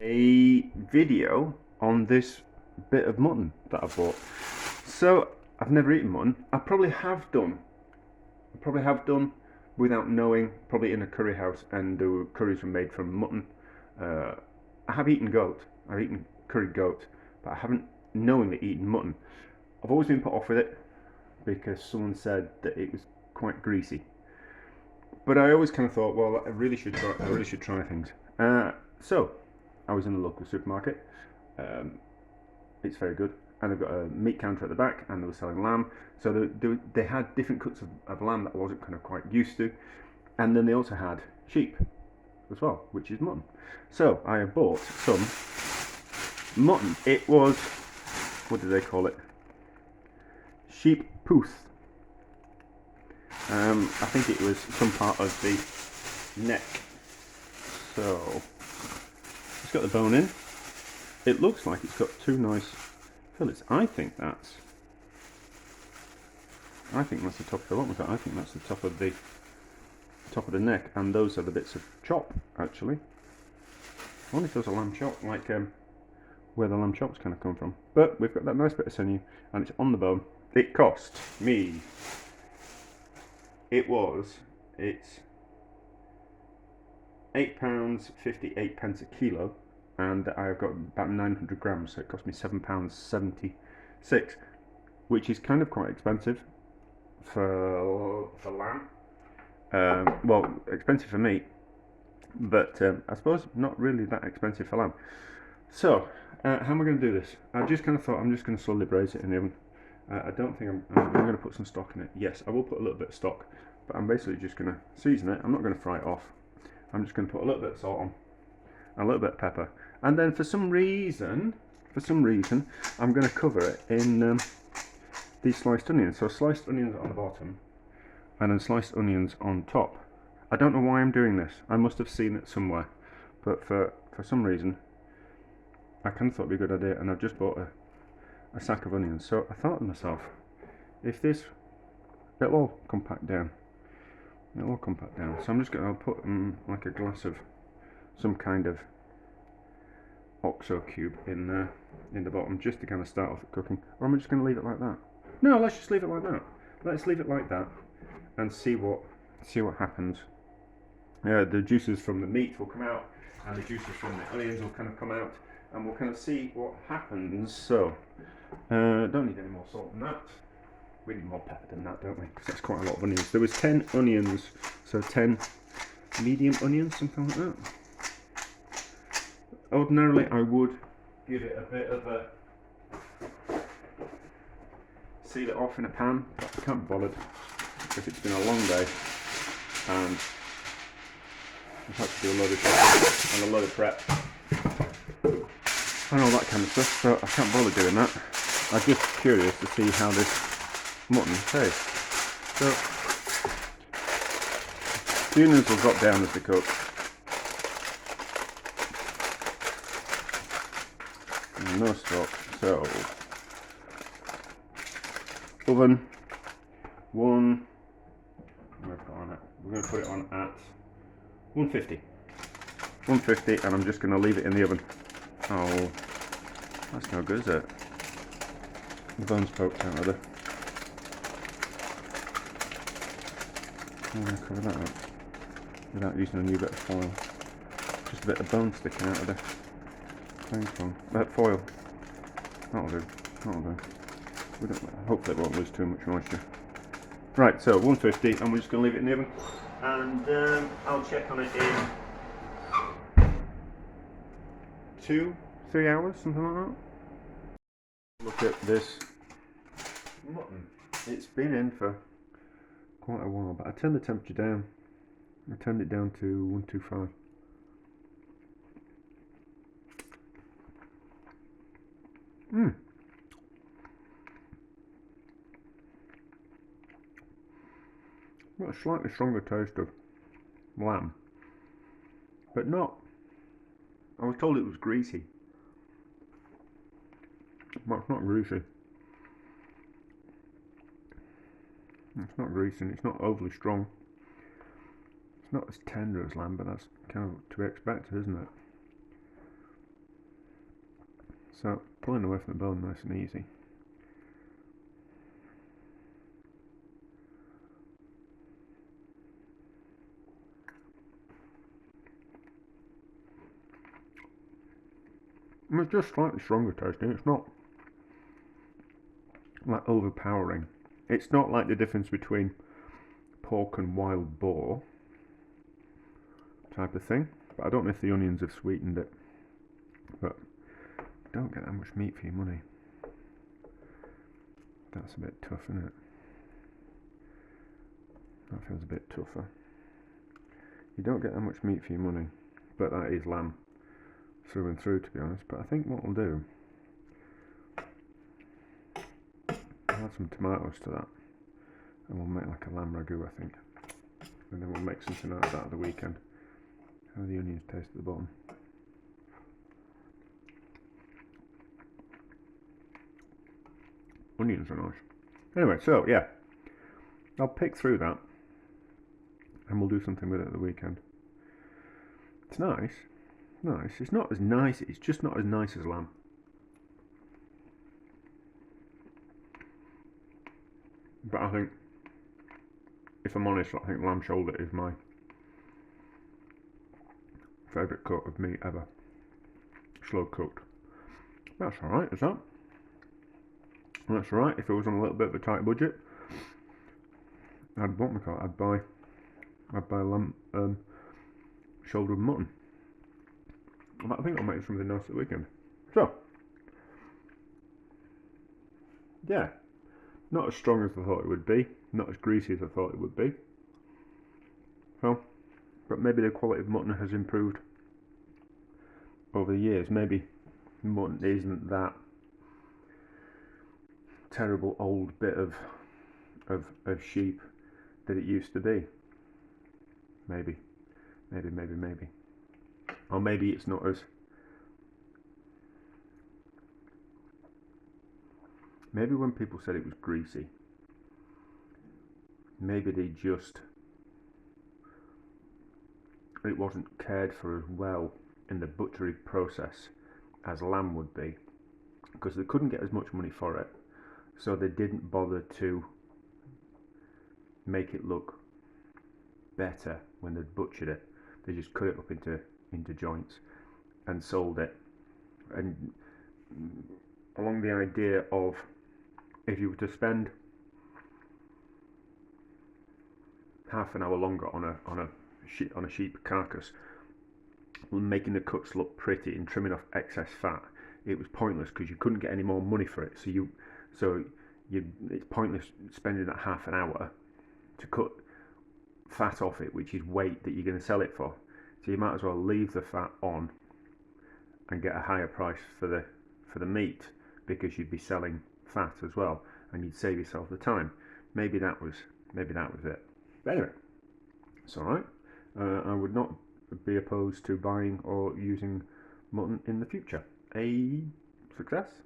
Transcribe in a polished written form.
a video on this bit of mutton that I bought. So I've never eaten mutton. I probably have done. Without knowing, probably in a curry house, and the curries were made from mutton. I have eaten goat. I've eaten curried goat, but I haven't knowingly eaten mutton. I've always been put off with it because someone said that it was quite greasy. But I always kind of thought, well, I really should try things. So I was in the local supermarket. It's very good, and they've got a meat counter at the back, and they were selling lamb. So they had different cuts of lamb that I wasn't kind of quite used to, and then they also had sheep as well, which is mutton. So I bought some mutton. It was, what do they call it? Sheep pousse. I think it was some part of the neck. So it's got the bone in. It looks like it's got two nice fillets. I think that's the top of the, what was that? I think that's the top of the neck, and those are the bits of chop actually. I wonder if there's a lamb chop, like where the lamb chops kind of come from. But we've got that nice bit of sinew, and it's on the bone. It cost me. It's £8.58 a kilo, and I've got about 900 grams, so it cost me £7.76, which is kind of quite expensive for lamb. Well, expensive for meat, but I suppose not really that expensive for lamb. So, how am I going to do this? I just kind of thought I'm just going to slowly braise it in the oven. I don't think I'm going to put some stock in it. Yes, I will put a little bit of stock, but I'm basically just going to season it. I'm not going to fry it off. I'm just going to put a little bit of salt on, a little bit of pepper, and then for some reason, I'm going to cover it in these sliced onions. So sliced onions on the bottom, and then sliced onions on top. I don't know why I'm doing this. I must have seen it somewhere, but for some reason, I kind of thought it'd be a good idea, and I've just bought a sack of onions. So I thought to myself, if this, it'll all compact down. So I'm just going to put like a glass of some kind of oxo cube in the bottom, just to kind of start off the cooking. Or am I just going to leave it like that? No, let's just leave it like that. Let's leave it like that and see what happens. The juices from the meat will come out, and the juices from the onions will kind of come out, and we'll kind of see what happens. So don't need any more salt than that. We need more pepper than that, don't we? Because that's quite a lot of onions. There was 10 onions, so 10 medium onions, something like that. Ordinarily, I would give it a bit of a seal it off in a pan, but I can't be bothered because it's been a long day, and I've had to do a load of shopping and a load of prep and all that kind of stuff, so I can't bother doing that. I'm just curious to see how this mutton tastes. So the onions will drop down as they cook. And no stock. So oven one. We're going to put it on at 150. 150, and I'm just going to leave it in the oven. Oh, that's no good, is it? The bone's poked out of there. I'm going to cover that up without using a new bit of foil. Just a bit of bone sticking out of the cling film. Foil. That'll do. Hopefully it won't lose too much moisture. Right, so 150, and we're just going to leave it in the oven. And I'll check on it in 2-3 hours, something like that. Look at this mutton. It's been in for quite a while, but I turned the temperature down. I turned it down to 125. Got a slightly stronger taste of lamb, but not. I was told it was greasy, but it's not greasy. It's not greasy, and it's not overly strong. It's not as tender as lamb, but that's kind of to be expected, isn't it? So pulling away from the bone nice and easy. It's just slightly stronger tasting. It's not like overpowering. It's not like the difference between pork and wild boar type of thing. But I don't know if the onions have sweetened it. But you don't get that much meat for your money. That's a bit tough, isn't it? That feels a bit tougher. You don't get that much meat for your money. But that is lamb through and through, to be honest. But I think what we'll do, I'll add some tomatoes to that, and we'll make like a lamb ragu, I think. And then we'll make something out of that at the weekend. How do the onions taste at the bottom? Onions are nice. Anyway, so yeah, I'll pick through that, and we'll do something with it at the weekend. It's nice. Nice. It's not as nice. It's just not as nice as lamb. But I think, if I'm honest, I think lamb shoulder is my favourite cut of meat ever. Slow cooked. That's alright, is that? That's alright. If it was on a little bit of a tight budget, I'd buy lamb shoulder of mutton. I think I'll make something nice at the weekend. So, yeah, not as strong as I thought it would be, not as greasy as I thought it would be. So, but maybe the quality of mutton has improved over the years. Maybe mutton isn't that terrible old bit of sheep that it used to be. Maybe. Or maybe it's not as... Maybe when people said it was greasy, maybe they just... It wasn't cared for as well in the butchery process as lamb would be, because they couldn't get as much money for it, so they didn't bother to make it look better when they butchered it. They just cut it up into joints and sold it. And along the idea of, if you were to spend half an hour longer on a sheep carcass, making the cuts look pretty and trimming off excess fat, it was pointless because you couldn't get any more money for it. So it's pointless spending that half an hour to cut fat off it, which is weight that you're going to sell it for. So you might as well leave the fat on and get a higher price for the meat, because you'd be selling fat as well, and you'd save yourself the time. Maybe that was it. But anyway, it's all right. I would not be opposed to buying or using mutton in the future. A success.